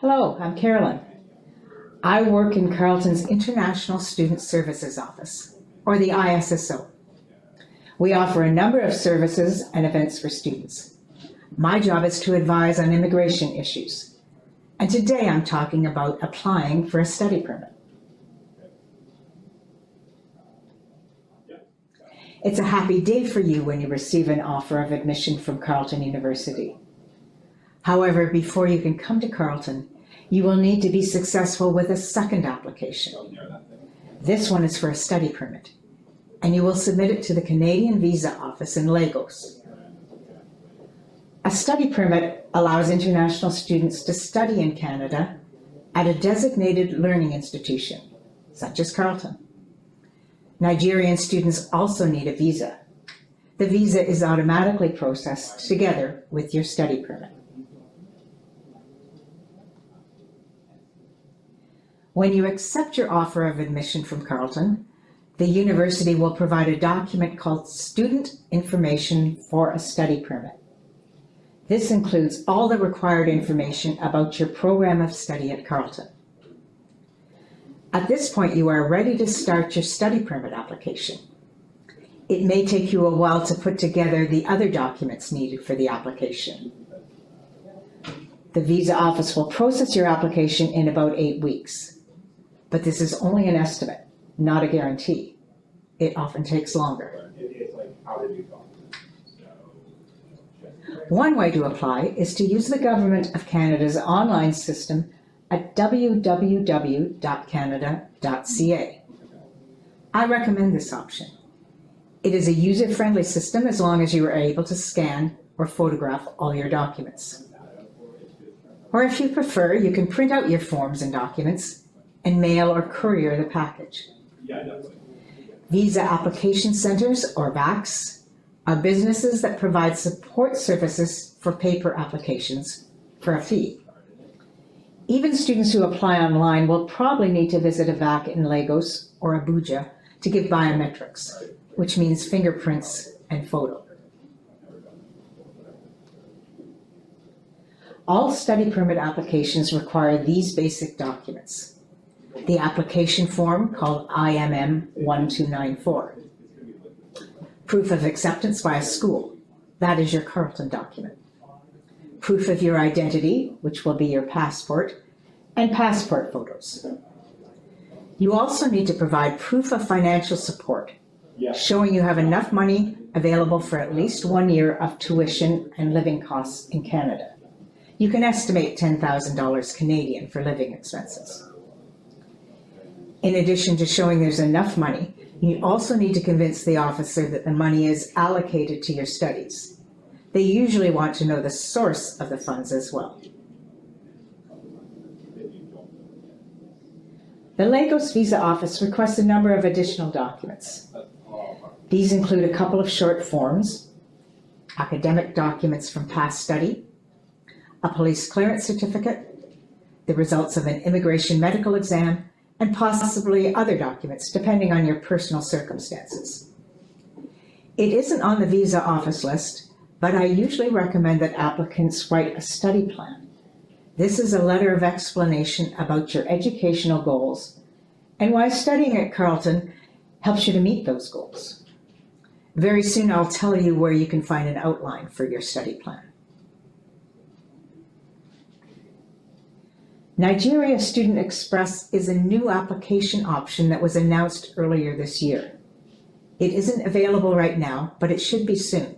Hello, I'm Carolyn. I work in Carleton's International Student Services Office, or the ISSO. We offer a number of services and events for students. My job is to advise on immigration issues, and today I'm talking about applying for a study permit. It's a happy day for you when you receive an offer of admission from Carleton University. However, before you can come to Carleton, you will need to be successful with a second application. This one is for a study permit, and you will submit it to the Canadian Visa Office in Lagos. A study permit allows international students to study in Canada at a designated learning institution, such as Carleton. Nigerian students also need a visa. The visa is automatically processed together with your study permit. When you accept your offer of admission from Carleton, the university will provide a document called Student Information for a Study Permit. This includes all the required information about your program of study at Carleton. At this point, you are ready to start your study permit application. It may take you a while to put together the other documents needed for the application. The visa office will process your application in about 8 weeks. But this is only an estimate, not a guarantee. It often takes longer. One way to apply is to use the Government of Canada's online system at www.carleton.ca. I recommend this option. It is a user-friendly system as long as you are able to scan or photograph all your documents. Or if you prefer, you can print out your forms and documents and mail or courier the package. Visa application centers, or VACs, are businesses that provide support services for paper applications for a fee. Even students who apply online will probably need to visit a VAC in Lagos or Abuja to give biometrics, which means fingerprints and photo. All study permit applications require these basic documents. The application form, called IMM 1294. Proof of acceptance by a school, that is your Carleton document. Proof of your identity, which will be your passport, and passport photos. You also need to provide proof of financial support, showing you have enough money available for at least 1 year of tuition and living costs in Canada. You can estimate $10,000 Canadian for living expenses. In addition to showing there's enough money, you also need to convince the officer that the money is allocated to your studies. They usually want to know the source of the funds as well. The Lagos Visa Office requests a number of additional documents. These include a couple of short forms, academic documents from past study, a police clearance certificate, the results of an immigration medical exam, and possibly other documents, depending on your personal circumstances. It isn't on the visa office list, but I usually recommend that applicants write a study plan. This is a letter of explanation about your educational goals and why studying at Carleton helps you to meet those goals. Very soon I'll tell you where you can find an outline for your study plan. Nigeria Student Express is a new application option that was announced earlier this year. It isn't available right now, but it should be soon.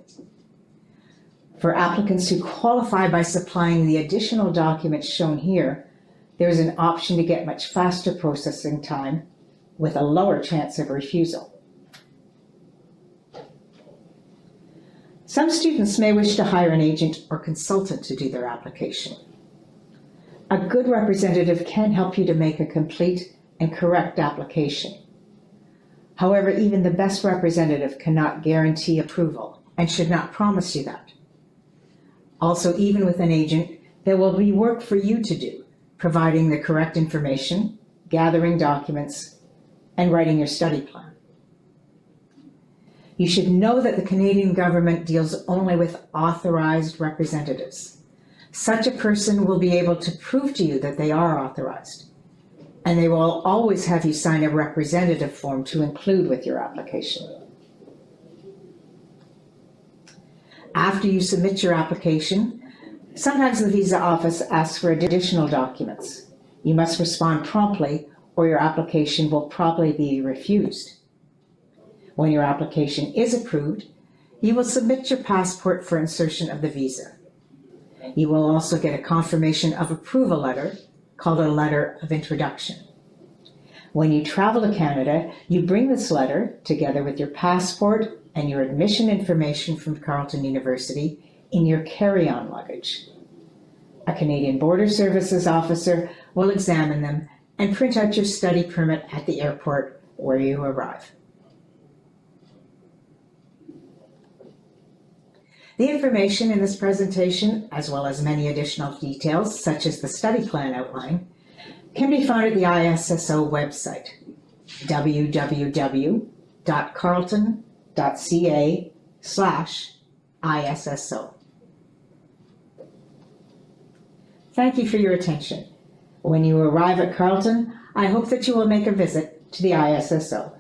For applicants who qualify by supplying the additional documents shown here, there is an option to get much faster processing time with a lower chance of refusal. Some students may wish to hire an agent or consultant to do their application. A good representative can help you to make a complete and correct application. However, even the best representative cannot guarantee approval and should not promise you that. Also, even with an agent, there will be work for you to do, providing the correct information, gathering documents, and writing your study plan. You should know that the Canadian government deals only with authorized representatives. Such a person will be able to prove to you that they are authorized, and they will always have you sign a representative form to include with your application. After you submit your application, sometimes the visa office asks for additional documents. You must respond promptly or your application will probably be refused. When your application is approved, you will submit your passport for insertion of the visa. You will also get a confirmation of approval letter called a letter of introduction. When you travel to Canada, you bring this letter together with your passport and your admission information from Carleton University in your carry-on luggage. A Canadian Border Services officer will examine them and print out your study permit at the airport where you arrive. The information in this presentation, as well as many additional details, such as the study plan outline, can be found at the ISSO website, www.carleton.ca/ISSO. Thank you for your attention. When you arrive at Carleton, I hope that you will make a visit to the ISSO.